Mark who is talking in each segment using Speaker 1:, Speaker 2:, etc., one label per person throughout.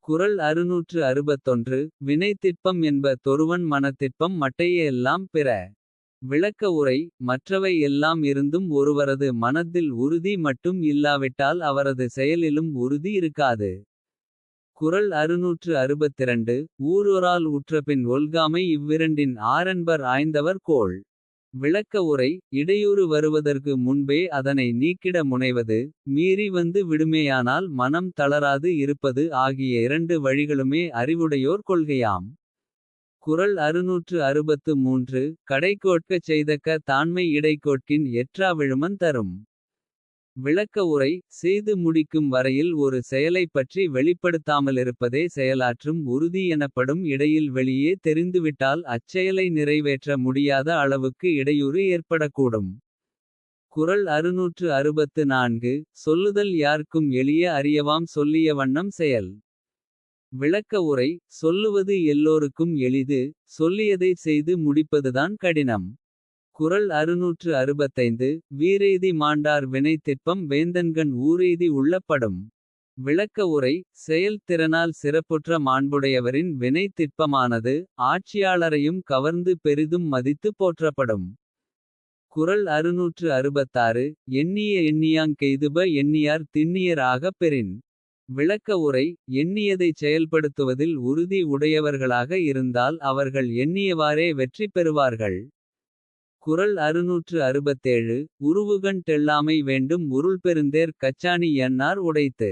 Speaker 1: குறள் 661 வினைத்திட்பம் என்ப தொருவன் மனத்திட்பம் மட்டைய எல்லாம் பிற. விளக்க உரை மற்றவை எல்லாம் இருந்தும் ஒருவரது மனத்தில் உறுதி மட்டும் இல்லாவிட்டால் அவரது செயலிலும் உறுதி இருக்காது. குறள் 662 ஊரொரால் உற்றபின் ஒல்காமை இவ்விரண்டின் ஆரென்பர் ஆய்ந்தவர் கோள். விளக்க உரை இடையூறு வருவதற்கு முன்பே அதனை நீக்கிட முனைவது. மீறி வந்து விடுமேயானால் மனம் தளராது இருப்பது ஆகிய இரண்டு வழிகளுமே அறிவுடையோர் கொள்கையாம். குறள் 663 கடைக்கோட்கச் செய்தக்க தாண்மை இடைக்கோட்கின் எற்றா விழுமம் தரும். விளக்க உரை செய்து முடிக்கும் வரையில் ஒரு செயலைப் பற்றி வெளிப்படுத்தாமலிருப்பதே செயலாற்றும் உறுதி எனப்படும். இடையில் வெளியே தெரிந்துவிட்டால் அச்செயலை நிறைவேற்ற முடியாத அளவுக்கு இடையூறு ஏற்படக்கூடும். குறள் 664 சொல்லுதல் யார்க்கும் எளிய அறியவாம் சொல்லிய வண்ணம் செயல். விளக்க உரை சொல்லுவது எல்லோருக்கும் எளிது. சொல்லியதை செய்து முடிப்பதுதான் கடினம். குறள் 665 வீரெய்தி மாண்டார் வினைத்திட்பம் வேந்தன்கண் ஊரெய்தி உள்ளப்படும். விளக்க உரை செயல் திறனால் சிறப்புற்ற மாண்புடையவரின் வினை திட்பமானது. ஆட்சியாளரையும் கவர்ந்து பெரிதும் மதித்து போற்றப்படும். குறள் 666 எண்ணிய எண்ணியாங் கெய்துப எண்ணியார் திண்ணியர் ஆகப் பெறின். விளக்க உரை எண்ணியதைச் செயல்படுத்துவதில் உறுதி உடையவர்களாக இருந்தால் அவர்கள் எண்ணியவாறே வெற்றி பெறுவார்கள். குறள் 667 உருவுகண் டெல்லாமை வேண்டும் உருள்பெருந்தேர் கச்சாணி என்னார் உடைத்து.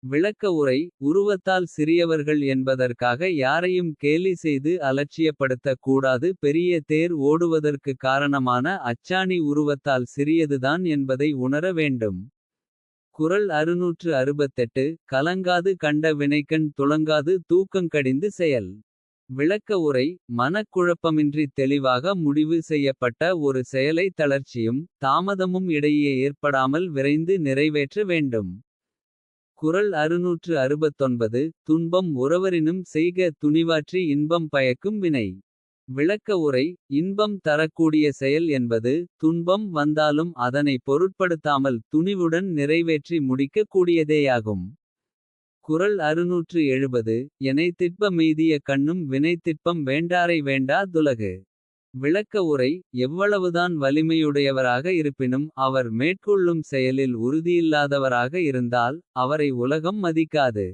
Speaker 1: விளக்க உரை உருவத்தால் சிறியவர்கள் என்பதற்காக யாரையும் கேலி செய்து அலட்சியப்படுத்தக் கூடாது. பெரிய தேர் ஓடுவதற்கு காரணமான அச்சாணி உருவத்தால் சிறியதுதான் என்பதை உணர வேண்டும். குறள் 668 கலங்காது கண்ட வினைக்கண் துளங்காது தூக்கங்கடிந்து செயல். விளக்க உரை மனக்குழப்பமின்றி தெளிவாக முடிவு செய்யப்பட்ட ஒரு செயலை தளர்ச்சியும். தாமதமும் இடையே ஏற்படாமல் விரைந்து நிறைவேற்ற வேண்டும். குறள் 669 துன்பம் உறவரினும் செய்க துணிவாற்றி இன்பம் பயக்கும் வினை. விளக்க உரை இன்பம் தரக்கூடிய செயல் என்பது. துன்பம் வந்தாலும் அதனை பொருட்படுத்தாமல் துணிவுடன் நிறைவேற்றி முடிக்க கூடியதேயாகும். குறள் 670 எனைத்திட்ப மெய்திய கண்ணும் வினைத்திட்பம் வேண்டாரை வேண்டா துலகு. விளக்க உரை எவ்வளவுதான் வலிமையுடையவராக இருப்பினும் அவர் மேற்கொள்ளும் செயலில் உறுதியில்லாதவராக இருந்தால் அவரை உலகம் மதிக்காது.